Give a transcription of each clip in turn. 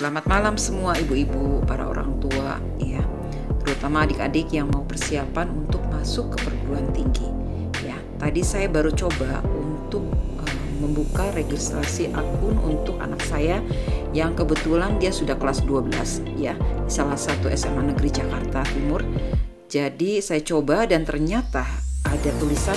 Selamat malam semua ibu-ibu, para orang tua ya, terutama adik-adik yang mau persiapan untuk masuk ke perguruan tinggi ya. Tadi saya baru coba untuk membuka registrasi akun untuk anak saya yang kebetulan dia sudah kelas 12 ya, di salah satu SMA Negeri Jakarta Timur. Jadi saya coba dan ternyata ada tulisan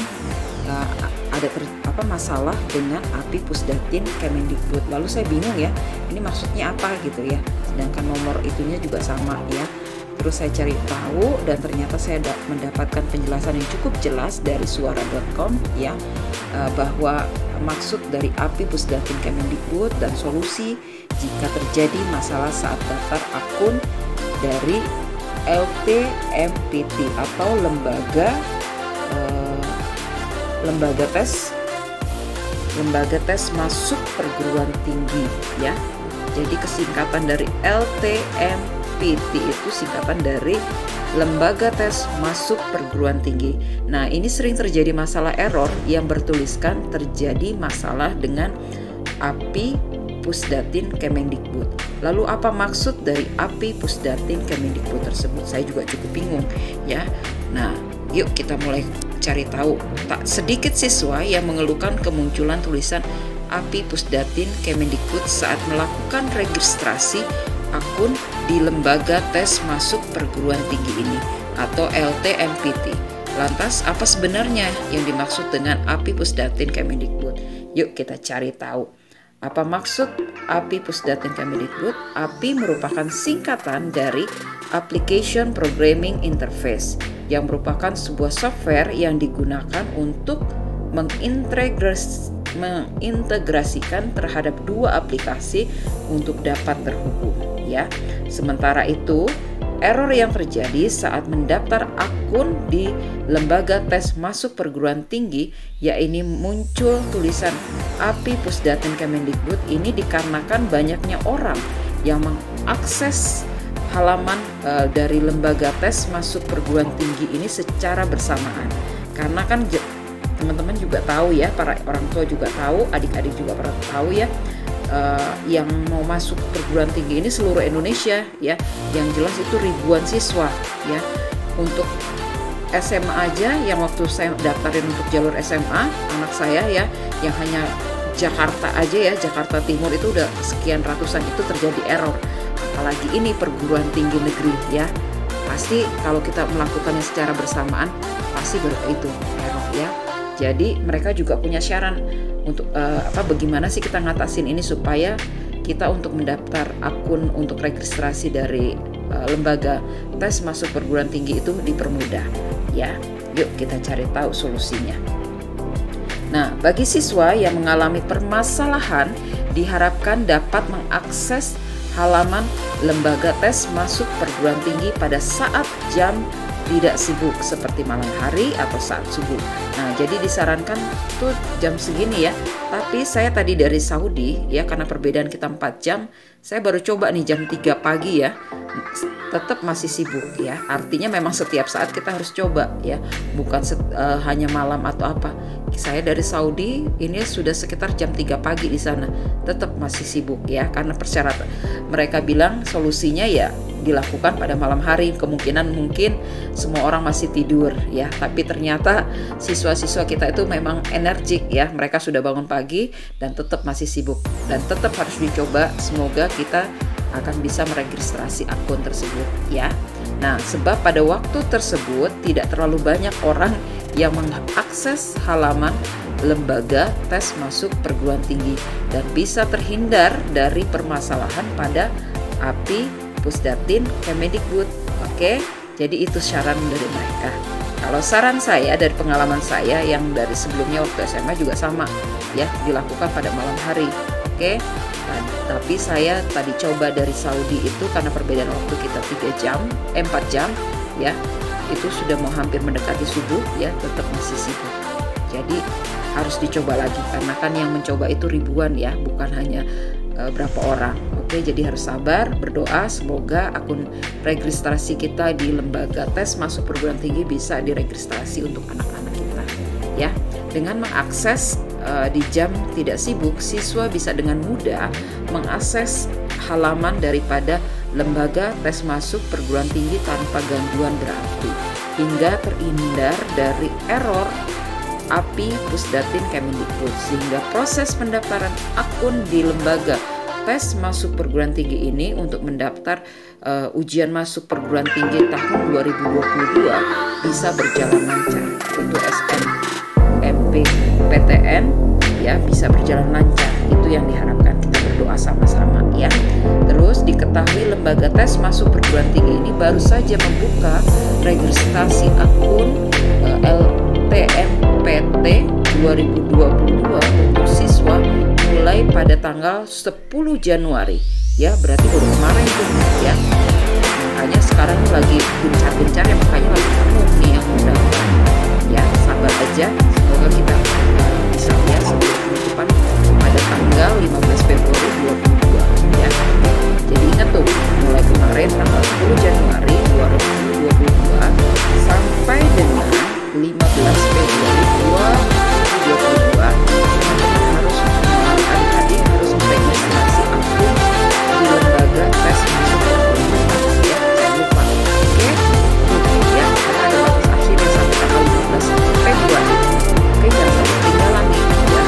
masalah dengan API Pusdatin Kemendikbud. Lalu saya bingung ya, ini maksudnya apa gitu ya, sedangkan nomor itunya juga sama ya. Terus saya cari tahu dan ternyata saya mendapatkan penjelasan yang cukup jelas dari suara.com ya, bahwa maksud dari API Pusdatin Kemendikbud dan solusi jika terjadi masalah saat daftar akun dari LTMPT atau lembaga tes masuk perguruan tinggi ya. Jadi kesingkatan dari LTMPT itu singkatan dari Lembaga Tes Masuk Perguruan Tinggi. Nah, ini sering terjadi masalah error yang bertuliskan terjadi masalah dengan API Pusdatin Kemendikbud. Lalu apa maksud dari API Pusdatin Kemendikbud tersebut? Saya juga cukup bingung ya. Nah, yuk kita mulai cari tahu. Tak sedikit siswa yang mengeluhkan kemunculan tulisan API Pusdatin Kemendikbud saat melakukan registrasi akun di Lembaga Tes Masuk Perguruan Tinggi ini atau LTMPT. Lantas apa sebenarnya yang dimaksud dengan API Pusdatin Kemendikbud? Yuk kita cari tahu. Apa maksud API Pusdatin Kemendikbud? API merupakan singkatan dari Application Programming Interface yang merupakan sebuah software yang digunakan untuk mengintegrasikan terhadap dua aplikasi untuk dapat terhubung ya. Sementara itu, error yang terjadi saat mendaftar akun di Lembaga Tes Masuk Perguruan Tinggi yaitu muncul tulisan API Pusdatin Kemendikbud ini dikarenakan banyaknya orang yang mengakses halaman dari Lembaga Tes Masuk Perguruan Tinggi ini secara bersamaan. Karena kan teman-teman juga tahu ya, para orang tua juga tahu, adik-adik juga pernah tahu ya, yang mau masuk perguruan tinggi ini seluruh Indonesia ya, yang jelas itu ribuan siswa ya. Untuk SMA aja yang waktu saya daftarin untuk jalur SMA anak saya ya, yang hanya Jakarta aja ya, Jakarta Timur itu udah sekian ratusan, itu terjadi error. Apalagi ini perguruan tinggi negeri ya, pasti kalau kita melakukannya secara bersamaan pasti itu error ya. Jadi mereka juga punya saran untuk bagaimana sih kita ngatasin ini supaya kita untuk mendaftar akun untuk registrasi dari Lembaga Tes Masuk Perguruan Tinggi itu dipermudah ya. Yuk kita cari tahu solusinya. Nah, bagi siswa yang mengalami permasalahan diharapkan dapat mengakses halaman Lembaga Tes Masuk Perguruan Tinggi pada saat jam tidak sibuk seperti malam hari atau saat subuh. Nah, jadi disarankan tuh jam segini ya. Tapi saya tadi dari Saudi ya, karena perbedaan kita 4 jam, saya baru coba nih jam 3 pagi ya. Tetap masih sibuk ya. Artinya memang setiap saat kita harus coba ya, bukan hanya malam atau apa. Saya dari Saudi ini sudah sekitar jam 3 pagi di sana, tetap masih sibuk ya, karena persyaratan mereka bilang solusinya ya dilakukan pada malam hari. Kemungkinan mungkin semua orang masih tidur ya, tapi ternyata siswa-siswa kita itu memang energik ya, mereka sudah bangun pagi dan tetap masih sibuk dan tetap harus dicoba. Semoga kita akan bisa meregistrasi akun tersebut ya. Nah, sebab pada waktu tersebut tidak terlalu banyak orang yang mengakses halaman Lembaga Tes Masuk Perguruan Tinggi dan bisa terhindar dari permasalahan pada API Pusdatin Kemendikbud. Oke, jadi itu saran dari mereka. Kalau saran saya dari pengalaman saya yang dari sebelumnya waktu SMA juga sama ya, dilakukan pada malam hari. Oke. Tapi saya tadi coba dari Saudi itu karena perbedaan waktu kita 4 jam ya, itu sudah mau hampir mendekati subuh ya, tetap masih sibuk. Jadi harus dicoba lagi karena kan yang mencoba itu ribuan ya, bukan hanya berapa orang. Oke, jadi harus sabar, berdoa semoga akun registrasi kita di Lembaga Tes Masuk Perguruan Tinggi bisa diregistrasi untuk anak-anak kita ya. Dengan mengakses di jam tidak sibuk, siswa bisa dengan mudah mengakses halaman daripada lembaga tes masuk perguruan tinggi tanpa gangguan berarti, hingga terhindar dari error API Pusdatin Kemendikbud, sehingga proses pendaftaran akun di lembaga tes masuk perguruan tinggi ini untuk mendaftar ujian masuk perguruan tinggi tahun 2022 bisa berjalan lancar. Itu SNMPTN ya, bisa berjalan lancar. Itu yang diharapkan, kita berdoa sama-sama ya. Terus diketahui lembaga tes masuk perguruan tinggi ini baru saja membuka registrasi akun LTMPT 2022 untuk siswa mulai pada tanggal 10 Januari ya, berarti baru kemarin tuh ya. Makanya sekarang lagi gencar-gencar ya, makanya lagi penuh nih yang mendaftar ya. Sabar aja, semoga kita bisa lihat sebelum penutupan pada tanggal 15 Februari 2022 ya. Jadi ingat tuh, mulai kemarin tanggal 10 Januari 2022 sampai dengan 15 Februari 2022 harus adik-adik harus meregistrasi akun di lembaga tes masuk perguruan ya, jangan lupa oke ya, karena ada batas akhirnya sampai tanggal 15 Februari. Oke, jangan sampai ketinggalan nih ya.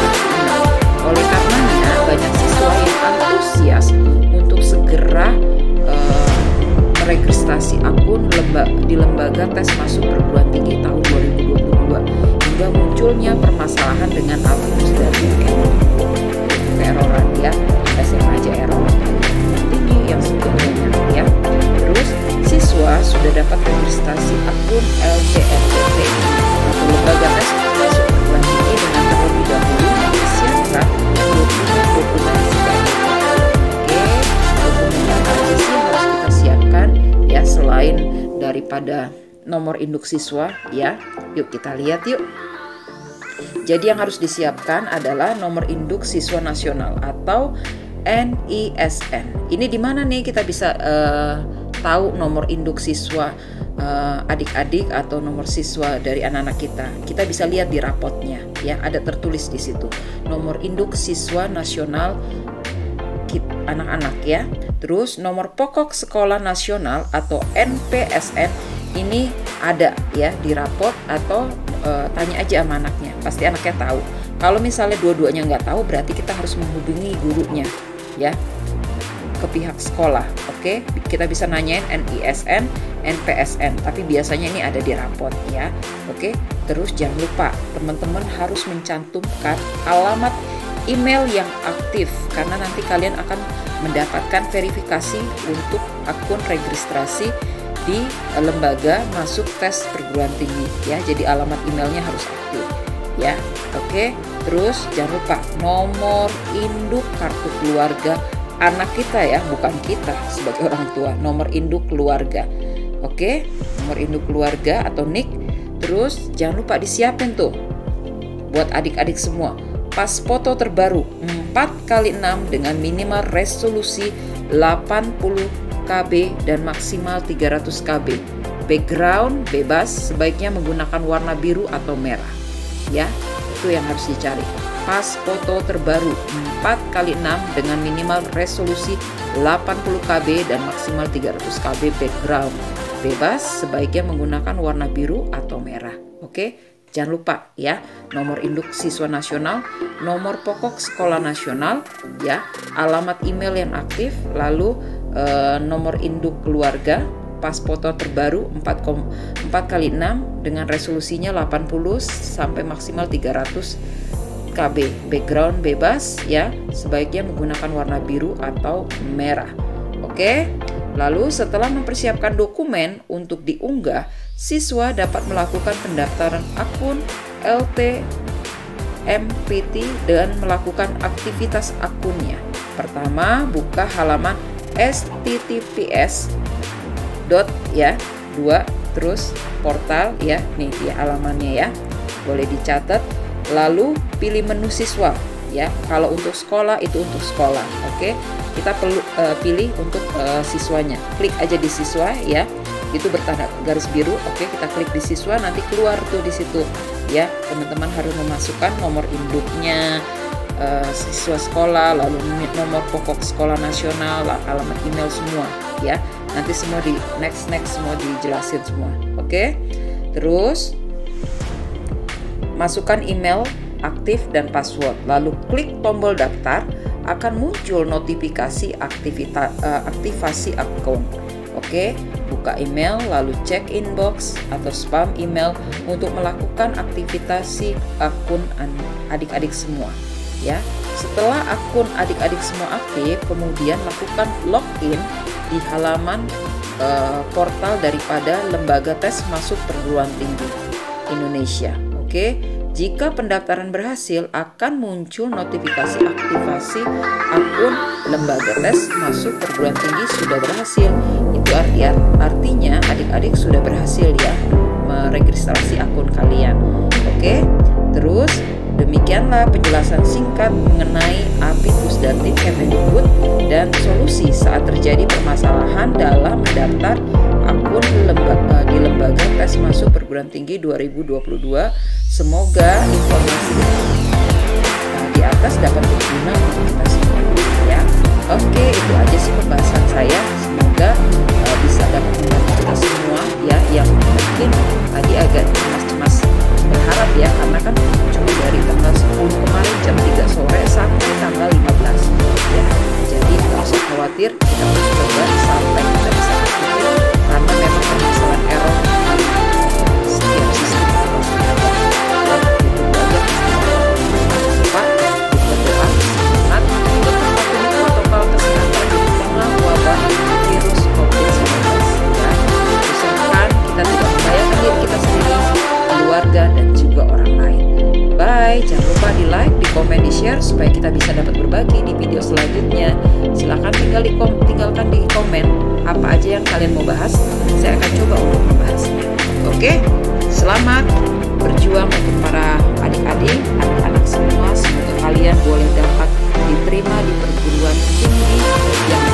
Nah, oleh karenanya banyak siswa yang antusias untuk segera meregistrasi akun di lembaga tes masuk perguruan tinggi tahun 2022 hingga munculnya permasalahan dengan API Pusdatin Kemendikbud. Keeroran ya, SMA aja error tinggi yang sebelumnya ya. Terus siswa sudah dapat registrasi akun LTMPT atau lembaga tes masuk perguruan tinggi dengan terlebih dahulu mempersiapkan dokumen sebagai dokumen apa aja sih yang harus kita siapkan ya, selain daripada nomor induk siswa ya. Yuk kita lihat yuk. Jadi yang harus disiapkan adalah nomor induk siswa nasional atau NISN. Ini di mana nih kita bisa tahu nomor induk siswa adik-adik atau nomor siswa dari anak-anak kita? Kita bisa lihat di rapotnya ya, ada tertulis di situ nomor induk siswa nasional anak-anak ya. Terus nomor pokok sekolah nasional atau NPSN ini ada ya di rapot, atau tanya aja sama anaknya, pasti anaknya tahu. Kalau misalnya dua-duanya nggak tahu, berarti kita harus menghubungi gurunya ya, ke pihak sekolah. Oke, kita bisa nanyain NISN, NPSN, tapi biasanya ini ada di rapot ya. Oke, terus jangan lupa teman-teman harus mencantumkan alamat email yang aktif, karena nanti kalian akan mendapatkan verifikasi untuk akun registrasi di lembaga masuk tes perguruan tinggi ya. Jadi alamat emailnya harus aktif ya. Oke, terus jangan lupa nomor induk kartu keluarga anak kita ya, bukan kita sebagai orang tua, nomor induk keluarga. Oke, nomor induk keluarga atau NIK. Terus jangan lupa disiapin tuh buat adik-adik semua pas foto terbaru 4x6 dengan minimal resolusi 80 KB dan maksimal 300 KB. Background bebas, sebaiknya menggunakan warna biru atau merah ya. Itu yang harus dicari. Pas foto terbaru 4x6 dengan minimal resolusi 80 KB dan maksimal 300 KB. Background bebas, sebaiknya menggunakan warna biru atau merah. Oke, jangan lupa ya, nomor induk siswa nasional, nomor pokok sekolah nasional ya, alamat email yang aktif, lalu nomor induk keluarga, pas foto terbaru 4x6 dengan resolusinya 80 sampai maksimal 300 KB. Background bebas ya, sebaiknya menggunakan warna biru atau merah. Oke, lalu setelah mempersiapkan dokumen untuk diunggah, siswa dapat melakukan pendaftaran akun LTMPT dan melakukan aktivitas akunnya. Pertama, buka halaman https ya 2 terus portal ya, nih dia halamannya ya, boleh dicatat. Lalu pilih menu siswa ya, kalau untuk sekolah itu untuk sekolah. Oke, kita perlu pilih untuk siswanya, klik aja di siswa ya, itu bertanda garis biru. Oke, kita klik di siswa, nanti keluar tuh di situ ya. Teman-teman harus memasukkan nomor induknya, siswa sekolah, lalu nomor pokok sekolah nasional, alamat email semua ya. Nanti semua di next semua dijelasin semua. Oke. Terus masukkan email aktif dan password, lalu klik tombol daftar, akan muncul notifikasi aktivasi akun. Oke, buka email lalu cek inbox atau spam email untuk melakukan aktivasi akun adik-adik semua ya. Setelah akun adik-adik semua aktif, kemudian lakukan login di halaman portal daripada Lembaga Tes Masuk Perguruan Tinggi Indonesia. Oke, jika pendaftaran berhasil akan muncul notifikasi aktivasi akun Lembaga Tes Masuk Perguruan Tinggi sudah berhasil. Itu artinya adik-adik sudah berhasil ya meregistrasi akun kalian. Oke, terus demikianlah penjelasan singkat mengenai API Pusdatin Kemendikbud dan solusi saat terjadi permasalahan dalam mendaftar akun di Lembaga Tes Masuk Perguruan Tinggi 2022. Semoga informasi di atas dapat berguna untuk kita semua ya. Oke, itu aja sih pembahasan saya. Semoga bisa dapat membantu kita semua ya, yang mungkin tadi agak cemas-cemas berharap ya, karena kan cuma dari tanggal 10 kemarin jam 3 sore sampai tanggal 15 ya. Jadi nggak usah khawatir, kita harus coba sampai kita bisa aktifin, karena memang permasalahan error setiap sistem pasti ada. Virus COVID-19 ya. Usahakan kita tidak membahayakan diri kita sendiri, keluarga, dan juga orang lain. Bye, jangan lupa di like, di komen, di share supaya kita bisa dapat berbagi di video selanjutnya. Silahkan tinggalkan di komen apa aja yang kalian mau bahas. Saya akan coba untuk membahasnya. Oke, selamat berjuang untuk para adik-adik, anak-anak semua. Semoga kalian boleh dapat diterima di perguruan tinggi yang